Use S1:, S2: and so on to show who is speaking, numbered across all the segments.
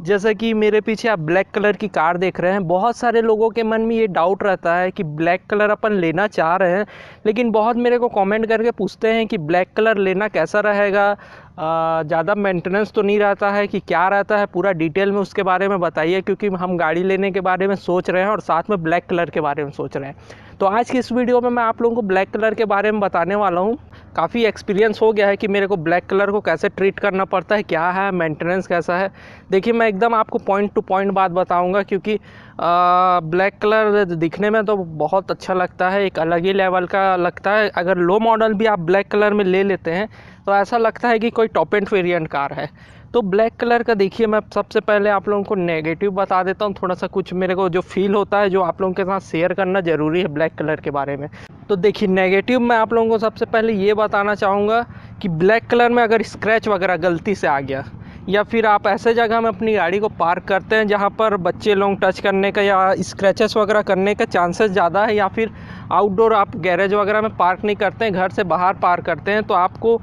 S1: जैसा कि मेरे पीछे आप ब्लैक कलर की कार देख रहे हैं, बहुत सारे लोगों के मन में ये डाउट रहता है कि ब्लैक कलर अपन लेना चाह रहे हैं, लेकिन बहुत मेरे को कमेंट करके पूछते हैं कि ब्लैक कलर लेना कैसा रहेगा, ज़्यादा मेंटेनेंस तो नहीं रहता है, कि क्या रहता है, पूरा डिटेल में उसके बारे में बताइए, क्योंकि हम गाड़ी लेने के बारे में सोच रहे हैं और साथ में ब्लैक कलर के बारे में सोच रहे हैं। तो आज की इस वीडियो में मैं आप लोगों को ब्लैक कलर के बारे में बताने वाला हूँ। काफ़ी एक्सपीरियंस हो गया है कि मेरे को ब्लैक कलर को कैसे ट्रीट करना पड़ता है, क्या है मेंटेनेंस कैसा है। देखिए, मैं एकदम आपको पॉइंट टू पॉइंट बात बताऊंगा, क्योंकि ब्लैक कलर दिखने में तो बहुत अच्छा लगता है, एक अलग ही लेवल का लगता है। अगर लो मॉडल भी आप ब्लैक कलर में ले लेते हैं तो ऐसा लगता है कि कोई टॉप एंड वेरिएंट कार है। तो ब्लैक कलर का देखिए, मैं सबसे पहले आप लोगों को नेगेटिव बता देता हूँ, थोड़ा सा कुछ मेरे को जो फील होता है, जो आप लोगों के साथ शेयर करना ज़रूरी है ब्लैक कलर के बारे में। तो देखिए, नेगेटिव मैं आप लोगों को सबसे पहले ये बताना चाहूँगा कि ब्लैक कलर में अगर स्क्रैच वगैरह गलती से आ गया, या फिर आप ऐसे जगह में अपनी गाड़ी को पार्क करते हैं जहाँ पर बच्चे लोग टच करने का या स्क्रैचेस वगैरह करने का चांसेस ज़्यादा है, या फिर आउटडोर आप गैरेज वगैरह में पार्क नहीं करते हैं, घर से बाहर पार्क करते हैं, तो आपको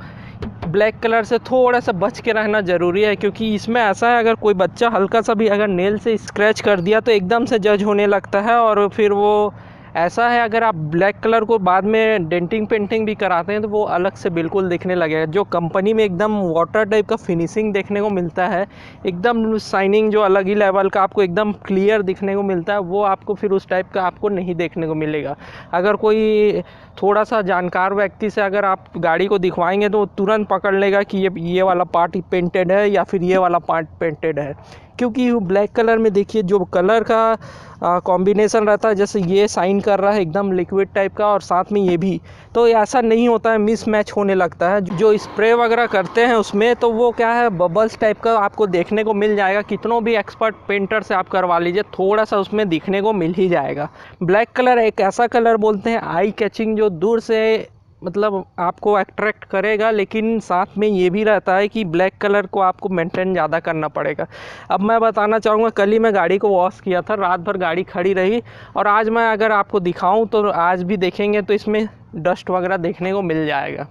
S1: ब्लैक कलर से थोड़ा सा बच के रहना ज़रूरी है। क्योंकि इसमें ऐसा है, अगर कोई बच्चा हल्का सा भी अगर नेल से स्क्रैच कर दिया तो एकदम से जज होने लगता है, और फिर वो ऐसा है, अगर आप ब्लैक कलर को बाद में डेंटिंग पेंटिंग भी कराते हैं तो वो अलग से बिल्कुल दिखने लगेगा। जो कंपनी में एकदम वाटर टाइप का फिनिशिंग देखने को मिलता है, एकदम शाइनिंग, जो अलग ही लेवल का आपको एकदम क्लियर दिखने को मिलता है, वो आपको फिर उस टाइप का आपको नहीं देखने को मिलेगा। अगर कोई थोड़ा सा जानकार व्यक्ति से अगर आप गाड़ी को दिखवाएंगे तो वो तुरंत पकड़ लेगा कि ये वाला पार्ट पेंटेड है या फिर ये वाला पार्ट पेंटेड है। क्योंकि ब्लैक कलर में देखिए, जो कलर का कॉम्बिनेशन रहता है, जैसे ये साइन कर रहा है एकदम लिक्विड टाइप का और साथ में ये भी, तो ऐसा नहीं होता है, मिस मैच होने लगता है। जो स्प्रे वगैरह करते हैं उसमें, तो वो क्या है, बबल्स टाइप का आपको देखने को मिल जाएगा। कितनों भी एक्सपर्ट पेंटर से आप करवा लीजिए, थोड़ा सा उसमें दिखने को मिल ही जाएगा। ब्लैक कलर एक ऐसा कलर बोलते हैं आई कैचिंग, जो दूर से मतलब आपको अट्रैक्ट करेगा, लेकिन साथ में ये भी रहता है कि ब्लैक कलर को आपको मेंटेन ज़्यादा करना पड़ेगा। अब मैं बताना चाहूँगा, कल ही मैं गाड़ी को वॉश किया था, रात भर गाड़ी खड़ी रही, और आज मैं अगर आपको दिखाऊं तो आज भी देखेंगे तो इसमें डस्ट वगैरह देखने को मिल जाएगा।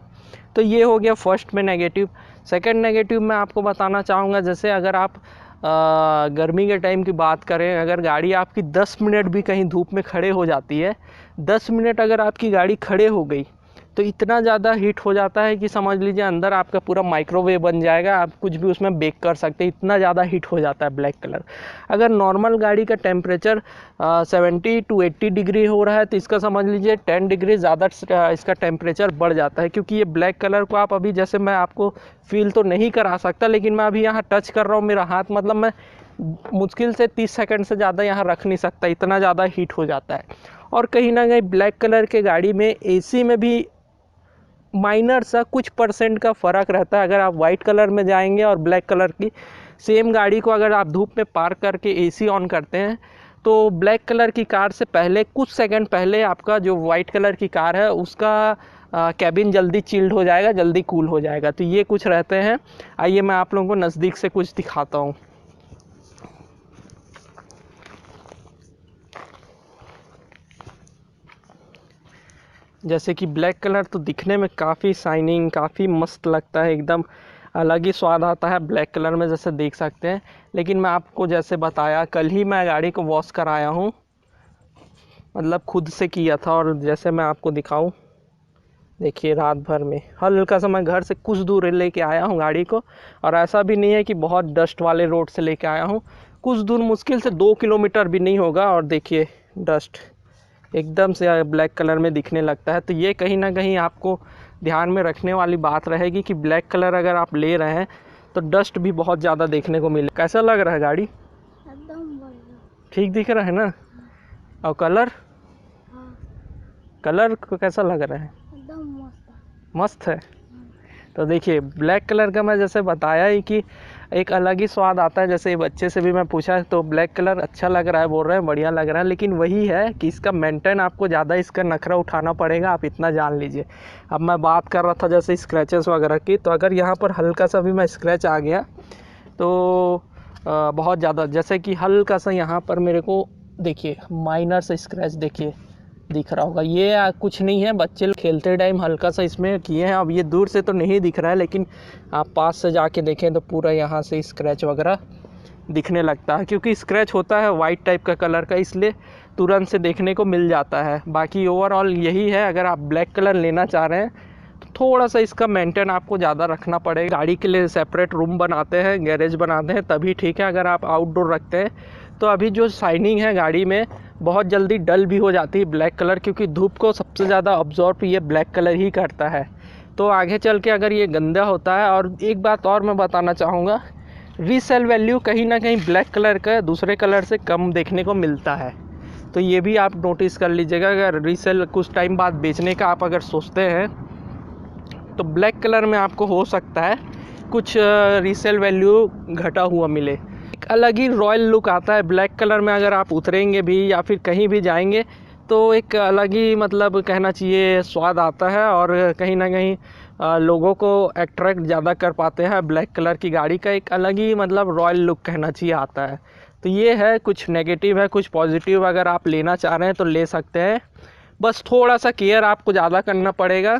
S1: तो ये हो गया फर्स्ट में नेगेटिव। सेकंड नेगेटिव मैं आपको बताना चाहूँगा, जैसे अगर आप गर्मी के टाइम की बात करें, अगर गाड़ी आपकी 10 मिनट भी कहीं धूप में खड़े हो जाती है, 10 मिनट अगर आपकी गाड़ी खड़े हो गई तो इतना ज़्यादा हीट हो जाता है कि समझ लीजिए अंदर आपका पूरा माइक्रोवेव बन जाएगा, आप कुछ भी उसमें बेक कर सकते हैं, इतना ज़्यादा हीट हो जाता है ब्लैक कलर। अगर नॉर्मल गाड़ी का टेम्परेचर 70 to 80 डिग्री हो रहा है तो इसका समझ लीजिए 10 डिग्री ज़्यादा इसका टेम्परेचर बढ़ जाता है। क्योंकि ये ब्लैक कलर को आप अभी, जैसे मैं आपको फील तो नहीं करा सकता, लेकिन मैं अभी यहाँ टच कर रहा हूँ, मेरा हाथ मतलब मैं मुश्किल से 30 सेकंड से ज़्यादा यहाँ रख नहीं सकता, इतना ज़्यादा हीट हो जाता है। और कहीं ना कहीं ब्लैक कलर के गाड़ी में एसी में भी माइनर सा कुछ परसेंट का फ़र्क रहता है। अगर आप वाइट कलर में जाएंगे और ब्लैक कलर की सेम गाड़ी को अगर आप धूप में पार्क करके एसी ऑन करते हैं, तो ब्लैक कलर की कार से पहले, कुछ सेकंड पहले, आपका जो वाइट कलर की कार है उसका कैबिन जल्दी चिल्ड हो जाएगा, जल्दी कूल हो जाएगा। तो ये कुछ रहते हैं। आइए मैं आप लोगों को नज़दीक से कुछ दिखाता हूँ। जैसे कि ब्लैक कलर तो दिखने में काफ़ी शाइनिंग, काफ़ी मस्त लगता है, एकदम अलग ही स्वाद आता है ब्लैक कलर में, जैसे देख सकते हैं। लेकिन मैं आपको जैसे बताया, कल ही मैं गाड़ी को वॉश कराया हूँ, मतलब खुद से किया था। और जैसे मैं आपको दिखाऊं, देखिए रात भर में हल्का सा मैं घर से कुछ दूर लेके आया हूँ गाड़ी को, और ऐसा भी नहीं है कि बहुत डस्ट वाले रोड से लेके आया हूँ, कुछ दूर, मुश्किल से 2 किलोमीटर भी नहीं होगा, और देखिए डस्ट एकदम से ब्लैक कलर में दिखने लगता है। तो ये कहीं ना कहीं आपको ध्यान में रखने वाली बात रहेगी कि ब्लैक कलर अगर आप ले रहे हैं तो डस्ट भी बहुत ज़्यादा देखने को मिले। कैसा लग रहा है गाड़ी?
S2: एकदम बढ़िया,
S1: ठीक दिख रहा है ना? और कलर,
S2: हाँ
S1: कलर को कैसा लग रहा है?
S2: एकदम मस्त है।
S1: मस्त है। तो देखिए, ब्लैक कलर का मैं जैसे बताया ही कि एक अलग ही स्वाद आता है। जैसे बच्चे से भी मैं पूछा तो ब्लैक कलर अच्छा लग रहा है, बोल रहे हैं बढ़िया लग रहा है, लेकिन वही है कि इसका मेंटेन आपको ज़्यादा, इसका नखरा उठाना पड़ेगा, आप इतना जान लीजिए। अब मैं बात कर रहा था जैसे स्क्रैचेस वगैरह की, तो अगर यहाँ पर हल्का सा भी मैं स्क्रैच आ गया तो बहुत ज़्यादा, जैसे कि हल्का सा यहाँ पर मेरे को देखिए माइनर से स्क्रैच देखिए दिख रहा होगा, ये कुछ नहीं है, बच्चे लोग खेलते टाइम हल्का सा इसमें किए हैं। अब ये दूर से तो नहीं दिख रहा है, लेकिन आप पास से जाके देखें तो पूरा यहाँ से स्क्रैच वगैरह दिखने लगता है, क्योंकि स्क्रैच होता है वाइट टाइप का कलर का, इसलिए तुरंत से देखने को मिल जाता है। बाकी ओवरऑल यही है, अगर आप ब्लैक कलर लेना चाह रहे हैं तो थोड़ा सा इसका मेंटेन आपको ज़्यादा रखना पड़ेगा। गाड़ी के लिए सेपरेट रूम बनाते हैं, गैरेज बनाते हैं, तभी ठीक है। अगर आप आउटडोर रखते हैं तो अभी जो शाइनिंग है गाड़ी में बहुत जल्दी डल भी हो जाती है ब्लैक कलर, क्योंकि धूप को सबसे ज़्यादा ऑब्जॉर्व ये ब्लैक कलर ही करता है। तो आगे चल के अगर ये गंदा होता है, और एक बात और मैं बताना चाहूँगा, रीसेल वैल्यू कहीं ना कहीं ब्लैक कलर का दूसरे कलर से कम देखने को मिलता है। तो ये भी आप नोटिस कर लीजिएगा। अगर रीसेल कुछ टाइम बाद बेचने का आप अगर सोचते हैं तो ब्लैक कलर में आपको हो सकता है कुछ रीसेल वैल्यू घटा हुआ मिले। एक अलग ही रॉयल लुक आता है ब्लैक कलर में। अगर आप उतरेंगे भी या फिर कहीं भी जाएंगे तो एक अलग ही मतलब कहना चाहिए स्वाद आता है, और कहीं ना कहीं लोगों को अट्रैक्ट ज़्यादा कर पाते हैं। ब्लैक कलर की गाड़ी का एक अलग ही मतलब रॉयल लुक कहना चाहिए आता है। तो ये है, कुछ नेगेटिव है कुछ पॉजिटिव। अगर आप लेना चाह रहे हैं तो ले सकते हैं, बस थोड़ा सा केयर आपको ज़्यादा करना पड़ेगा।